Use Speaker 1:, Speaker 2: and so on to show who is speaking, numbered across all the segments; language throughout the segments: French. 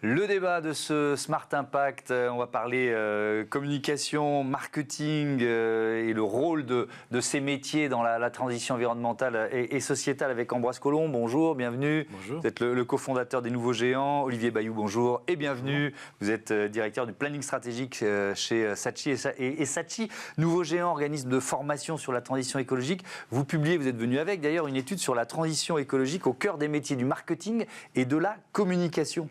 Speaker 1: Le débat de ce Smart Impact, on va parler communication, marketing et le rôle de ces métiers dans la transition environnementale et sociétale avec Ambroise Collomb. Bonjour, bienvenue.
Speaker 2: Bonjour.
Speaker 1: Vous êtes le cofondateur des Nouveaux Géants. Olivier Bayou, bonjour et bienvenue. Bonjour. Vous êtes directeur du planning stratégique chez Saatchi et Saatchi. Nouveaux Géants, organisme de formation sur la transition écologique. Vous publiez, vous êtes venu avec d'ailleurs une étude sur la transition écologique au cœur des métiers du marketing et de la communication.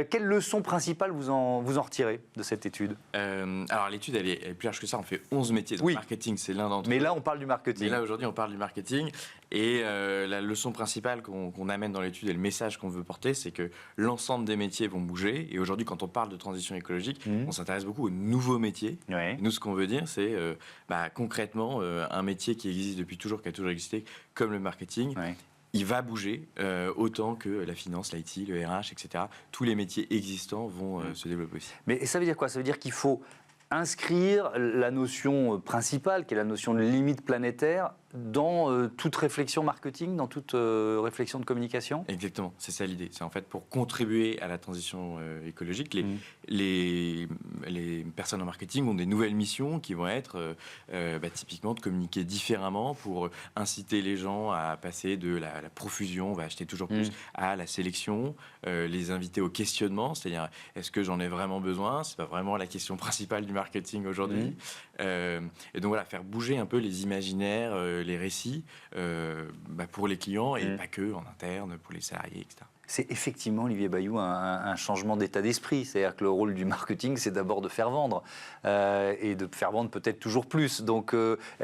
Speaker 1: Quelle leçon principale vous en retirez de cette étude ?
Speaker 2: Alors l'étude, elle est plus large que ça. On fait 11 métiers. Donc,
Speaker 1: oui.
Speaker 2: Marketing, c'est l'un d'entre eux.
Speaker 1: Mais là, on parle du marketing.
Speaker 2: Mais là, aujourd'hui, on parle du marketing. Et la leçon principale qu'on amène dans l'étude et le message qu'on veut porter, c'est que l'ensemble des métiers vont bouger. Et aujourd'hui, quand on parle de transition écologique, on s'intéresse beaucoup aux nouveaux métiers.
Speaker 1: Ouais.
Speaker 2: Nous, ce qu'on veut dire, c'est concrètement un métier qui existe depuis toujours, qui a toujours existé, comme le marketing. Ouais. Il va bouger autant que la finance, l'IT, le RH, etc. Tous les métiers existants vont se développer aussi.
Speaker 1: Mais ça veut dire quoi ? Ça veut dire qu'il faut inscrire la notion principale, qui est la notion de limite planétaire, dans toute réflexion marketing, dans toute réflexion de communication ?
Speaker 2: Exactement, c'est ça l'idée. C'est en fait pour contribuer à la transition écologique. Les personnes en marketing ont des nouvelles missions qui vont être typiquement de communiquer différemment pour inciter les gens à passer de la profusion, on va acheter toujours plus, à la sélection, les inviter au questionnement, c'est-à-dire est-ce que j'en ai vraiment besoin ? C'est pas vraiment la question principale du marketing aujourd'hui. Et donc voilà, faire bouger un peu les imaginaires, les récits pour les clients et pas que en interne, pour les salariés, etc.
Speaker 1: C'est effectivement, Olivier Bayou, un changement d'état d'esprit. C'est-à-dire que le rôle du marketing, c'est d'abord de faire vendre et de faire vendre peut-être toujours plus. Donc,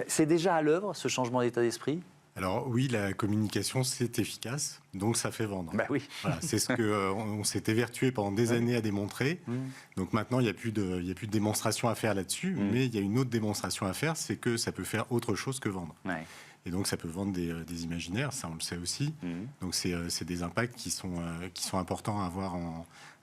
Speaker 1: c'est déjà à l'œuvre, ce changement d'état d'esprit ?
Speaker 3: Alors oui, la communication, c'est efficace, donc ça fait vendre.
Speaker 1: Bah oui.
Speaker 3: Voilà, c'est ce qu'on s'est évertué pendant des années à démontrer. Donc maintenant, il n'y a plus de démonstration à faire là-dessus, mais il y a une autre démonstration à faire, c'est que ça peut faire autre chose que vendre. Ouais. Et donc ça peut vendre des imaginaires, ça on le sait aussi. Donc c'est des impacts qui sont importants à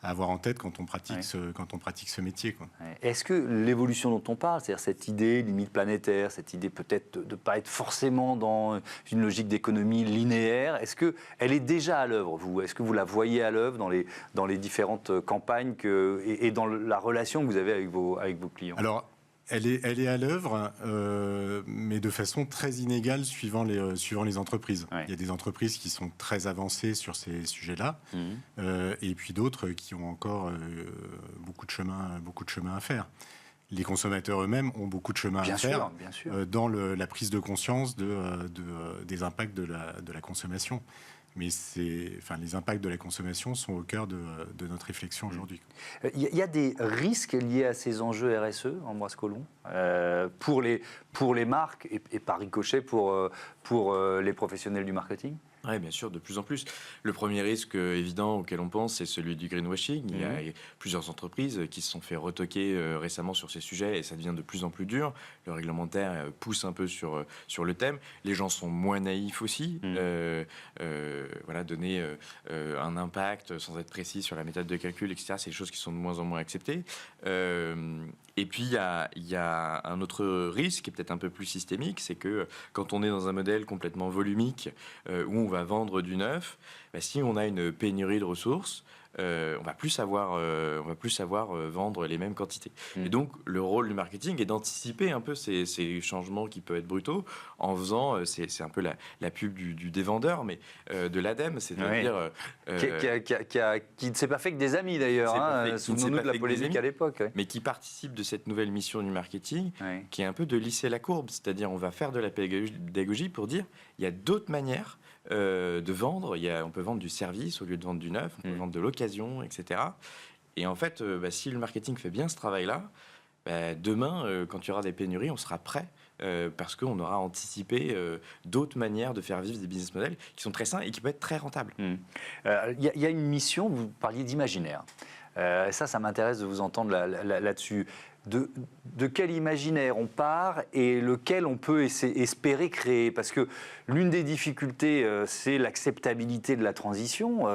Speaker 3: avoir en tête quand on pratique ce métier, quoi.
Speaker 1: Est-ce que l'évolution dont on parle, c'est-à-dire cette idée limite planétaire, cette idée peut-être de ne pas être forcément dans une logique d'économie linéaire, est-ce qu'elle est déjà à l'œuvre, vous ? Est-ce que vous la voyez à l'œuvre dans les différentes campagnes et dans la relation que vous avez avec vos clients ?
Speaker 3: Alors, elle est à l'œuvre, mais de façon très inégale suivant les entreprises. Ouais. Il y a des entreprises qui sont très avancées sur ces sujets-là, et puis d'autres qui ont encore beaucoup de chemin à faire. Les consommateurs eux-mêmes ont beaucoup de chemin à faire dans la prise de conscience des impacts de la consommation. Mais les impacts de la consommation sont au cœur de notre réflexion aujourd'hui.
Speaker 1: Il y a des risques liés à ces enjeux RSE, Ambroise Collomb, pour les marques et par ricochet pour les professionnels du marketing ?
Speaker 2: Oui, bien sûr, de plus en plus. Le premier risque évident auquel on pense, c'est celui du greenwashing. Il y a plusieurs entreprises qui se sont fait retoquer récemment sur ces sujets et ça devient de plus en plus dur. Le réglementaire pousse un peu sur le thème. Les gens sont moins naïfs aussi. Donner un impact sans être précis sur la méthode de calcul, etc., c'est des choses qui sont de moins en moins acceptées. Et puis, il y a un autre risque, qui est peut-être un peu plus systémique, c'est que quand on est dans un modèle complètement volumique, où on va vendre du neuf, si on a une pénurie de ressources, on va plus savoir vendre les mêmes quantités. Et donc, le rôle du marketing est d'anticiper un peu ces changements qui peuvent être brutaux en faisant, c'est un peu la pub du dévendeur, mais de l'ADEME, c'est-à-dire...
Speaker 1: Qui ne s'est pas fait que des amis d'ailleurs, souvenons-nous de la polémique à l'époque.
Speaker 2: Mais qui participe de cette nouvelle mission du marketing, qui est un peu de lisser la courbe, c'est-à-dire on va faire de la pédagogie pour dire il y a d'autres manières de vendre. On peut vendre du service au lieu de vendre du neuf, on peut vendre de l'occasion, etc. Et en fait, si le marketing fait bien ce travail-là, demain, quand il y aura des pénuries, on sera prêt parce qu'on aura anticipé d'autres manières de faire vivre des business models qui sont très sains et qui peuvent être très rentables.
Speaker 1: Il y a une mission, vous parliez d'imaginaire. Ça m'intéresse de vous entendre là-dessus. De quel imaginaire on part et lequel on peut espérer créer ? Parce que l'une des difficultés, c'est l'acceptabilité de la transition,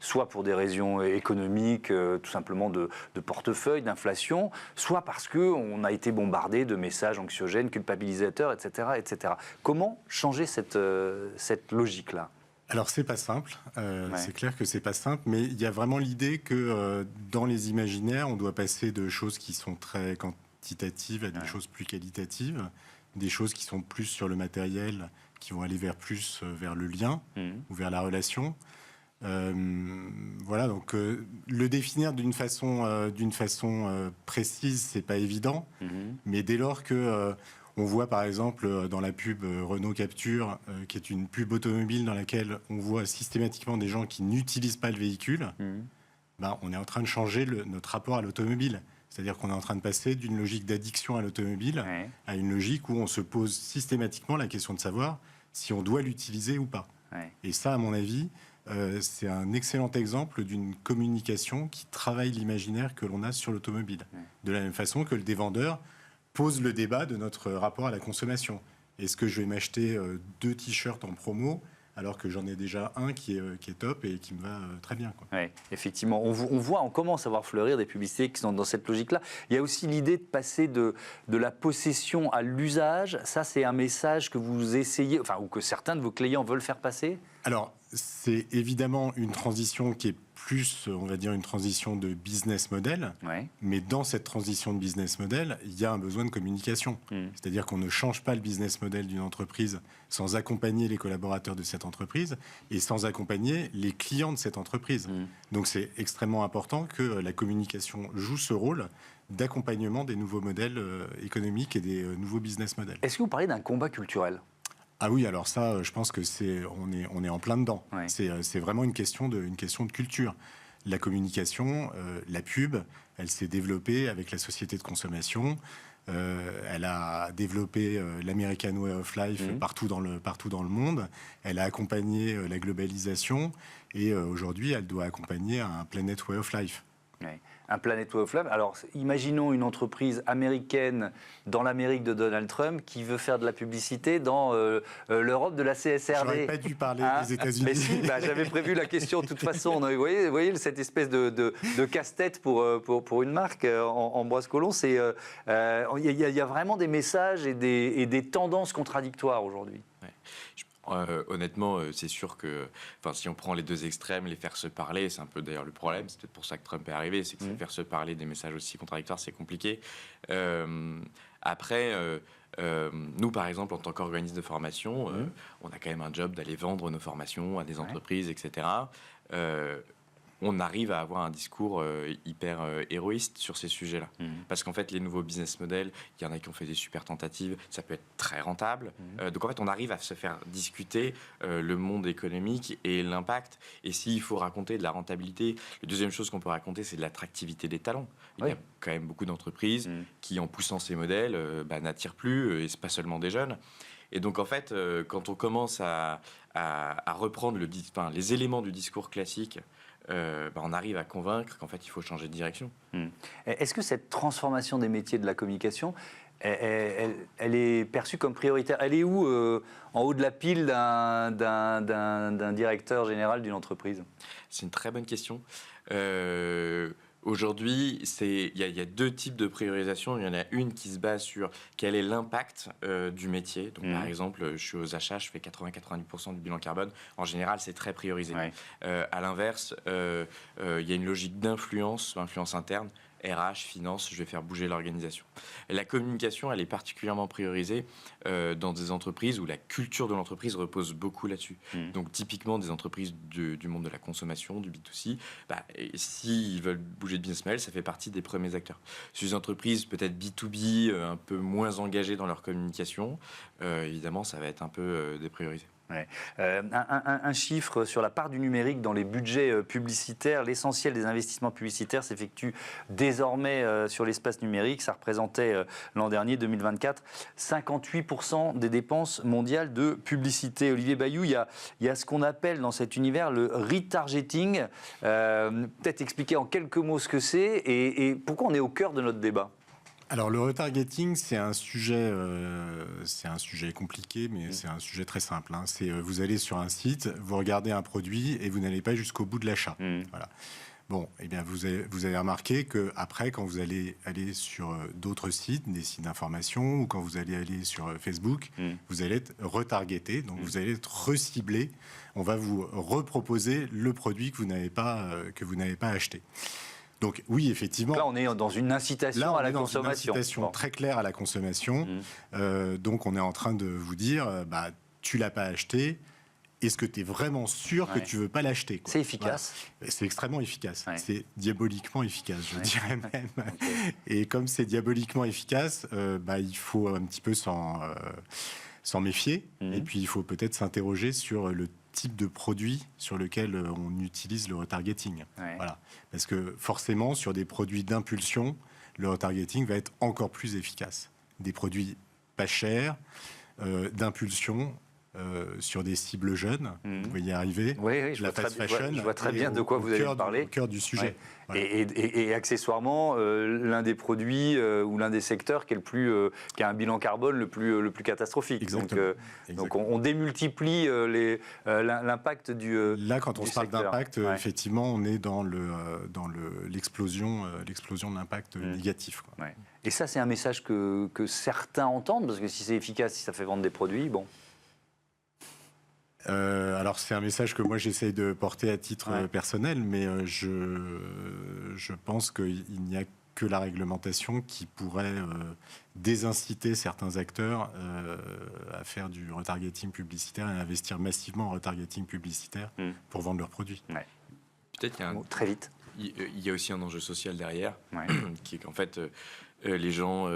Speaker 1: soit pour des raisons économiques, tout simplement de portefeuille, d'inflation, soit parce qu'on a été bombardé de messages anxiogènes, culpabilisateurs, etc. etc. Comment changer cette logique-là ?
Speaker 3: Alors, c'est pas simple. C'est clair que c'est pas simple, mais il y a vraiment l'idée que dans les imaginaires, on doit passer de choses qui sont très quantitatives à des choses plus qualitatives, des choses qui sont plus sur le matériel, qui vont aller vers le lien ou vers la relation. Voilà, donc le définir d'une façon précise, c'est pas évident, mais dès lors que on voit par exemple dans la pub Renault Capture, qui est une pub automobile dans laquelle on voit systématiquement des gens qui n'utilisent pas le véhicule, on est en train de changer notre rapport à l'automobile. C'est-à-dire qu'on est en train de passer d'une logique d'addiction à l'automobile à une logique où on se pose systématiquement la question de savoir si on doit l'utiliser ou pas. Et ça, à mon avis, c'est un excellent exemple d'une communication qui travaille l'imaginaire que l'on a sur l'automobile. De la même façon que le dévendeur pose le débat de notre rapport à la consommation. Est-ce que je vais m'acheter 2 t-shirts en promo alors que j'en ai déjà un qui est top et qui me va très bien, quoi.
Speaker 1: Oui, effectivement. On commence à voir fleurir des publicités qui sont dans cette logique-là. Il y a aussi l'idée de passer de la possession à l'usage. Ça, c'est un message que vous essayez, ou que certains de vos clients veulent faire passer ?
Speaker 3: Alors, c'est évidemment une transition qui est plus, on va dire, une transition de business model. Mais dans cette transition de business model, il y a un besoin de communication. C'est-à-dire qu'on ne change pas le business model d'une entreprise sans accompagner les collaborateurs de cette entreprise et sans accompagner les clients de cette entreprise. Donc, c'est extrêmement important que la communication joue ce rôle d'accompagnement des nouveaux modèles économiques et des nouveaux business models.
Speaker 1: Est-ce que vous parlez d'un combat culturel ?
Speaker 3: Ah oui, alors ça, je pense que on est en plein dedans. C'est vraiment une question de culture. La communication, la pub, elle s'est développée avec la société de consommation. Elle a développé l'American Way of Life partout dans le monde. Elle a accompagné la globalisation et aujourd'hui, elle doit accompagner un Planet Way of Life.
Speaker 1: Un Planet Way of Life. Alors, imaginons une entreprise américaine dans l'Amérique de Donald Trump qui veut faire de la publicité dans l'Europe de la CSRD.
Speaker 3: J'aurais pas dû parler des États-Unis.
Speaker 1: Mais si, j'avais prévu la question de toute façon. Vous voyez cette espèce de casse-tête pour une marque en Ambroise-Colomb. Il y a vraiment des messages et des tendances contradictoires aujourd'hui.
Speaker 2: Honnêtement, c'est sûr que si on prend les deux extrêmes, les faire se parler, c'est un peu d'ailleurs le problème, c'est peut-être pour ça que Trump est arrivé, c'est que faire se parler des messages aussi contradictoires, c'est compliqué. Après, nous, par exemple, en tant qu'organisme de formation, on a quand même un job d'aller vendre nos formations à des entreprises, etc. On arrive à avoir un discours hyper héroïste sur ces sujets-là. Parce qu'en fait, les nouveaux business models, il y en a qui ont fait des super tentatives, ça peut être très rentable. Donc en fait, on arrive à se faire discuter le monde économique et l'impact. Et s'il faut raconter de la rentabilité, la deuxième chose qu'on peut raconter, c'est de l'attractivité des talents. Il y a quand même beaucoup d'entreprises qui, en poussant ces modèles, n'attirent plus, et c'est pas seulement des jeunes. Et donc en fait, quand on commence à reprendre les éléments du discours classique, on arrive à convaincre qu'en fait, il faut changer de direction.
Speaker 1: Est-ce que cette transformation des métiers de la communication, elle est perçue comme prioritaire ? Elle est où en haut de la pile d'un directeur général d'une entreprise ?
Speaker 2: C'est une très bonne question. Aujourd'hui, il y a deux types de priorisation. Il y en a une qui se base sur quel est l'impact du métier. Donc, par exemple, je suis aux achats, je fais 80-90% du bilan carbone. En général, c'est très priorisé. À l'inverse, il y a une logique d'influence interne. RH, finance, je vais faire bouger l'organisation. Et la communication, elle est particulièrement priorisée dans des entreprises où la culture de l'entreprise repose beaucoup là-dessus. Donc typiquement des entreprises du monde de la consommation, du B2C, s'ils veulent bouger de business model, ça fait partie des premiers acteurs. Sur des entreprises peut-être B2B, un peu moins engagées dans leur communication, évidemment, ça va être un peu dépriorisé.
Speaker 1: Un chiffre sur la part du numérique dans les budgets publicitaires. L'essentiel des investissements publicitaires s'effectue désormais sur l'espace numérique. Ça représentait l'an dernier, 2024, 58% des dépenses mondiales de publicité. Olivier Bayou, il y a ce qu'on appelle dans cet univers le retargeting. Peut-être expliquer en quelques mots ce que c'est et pourquoi on est au cœur de notre débat.
Speaker 3: Alors le retargeting, c'est un sujet compliqué, mais c'est un sujet très simple. Vous allez sur un site, vous regardez un produit et vous n'allez pas jusqu'au bout de l'achat. Voilà. Bon, eh bien, vous avez remarqué qu'après, quand vous allez aller sur d'autres sites, des sites d'information, ou quand vous allez aller sur Facebook, vous allez être retargeté, donc vous allez être reciblé. On va vous reproposer le produit que vous n'avez pas acheté. Donc oui, effectivement.
Speaker 1: Là, on est dans une incitation à la consommation.
Speaker 3: Une incitation très claire à la consommation. Donc on est en train de vous dire, tu l'as pas acheté. Est-ce que tu es vraiment sûr que tu veux pas l'acheter, quoi.
Speaker 1: C'est efficace.
Speaker 3: Voilà. C'est extrêmement efficace.
Speaker 1: Ouais.
Speaker 3: C'est diaboliquement efficace, je dirais même. Okay. Et comme c'est diaboliquement efficace, il faut un petit peu s'en méfier. Et puis il faut peut-être s'interroger sur le type de produit sur lequel on utilise le retargeting. Ouais. Voilà. Parce que forcément, sur des produits d'impulsion, le retargeting va être encore plus efficace. Des produits pas chers, d'impulsion, sur des cibles jeunes, vous pouvez y arriver.
Speaker 1: Oui, je vois très bien de quoi vous allez parler.
Speaker 3: Au cœur du sujet. Ouais.
Speaker 1: Voilà. Et accessoirement, l'un des produits ou l'un des secteurs qui a un bilan carbone le plus catastrophique.
Speaker 3: Exactement.
Speaker 1: Donc on démultiplie l'impact du
Speaker 3: Là, quand on se parle d'impact,
Speaker 1: ouais.
Speaker 3: effectivement, on est dans l'explosion de l'impact négatif, quoi.
Speaker 1: Ouais. Et ça, c'est un message que certains entendent, parce que si c'est efficace, si ça fait vendre des produits, bon...
Speaker 3: alors c'est un message que moi j'essaye de porter à titre personnel, mais je pense qu'il n'y a que la réglementation qui pourrait désinciter certains acteurs à faire du retargeting publicitaire et à investir massivement en retargeting publicitaire pour vendre leurs produits.
Speaker 1: Ouais.
Speaker 2: Peut-être qu'il y a
Speaker 1: très vite.
Speaker 2: Il y a aussi un enjeu social derrière, qui est qu'en fait les gens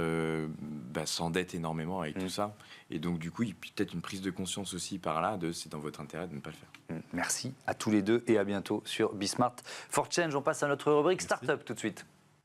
Speaker 2: s'endettent énormément avec tout ça. Et donc, du coup, il y a peut-être une prise de conscience aussi par là de c'est dans votre intérêt de ne pas le faire.
Speaker 1: Merci à tous les deux et à bientôt sur Bismart for Change. On passe à notre rubrique
Speaker 3: Merci.
Speaker 1: Startup tout de suite.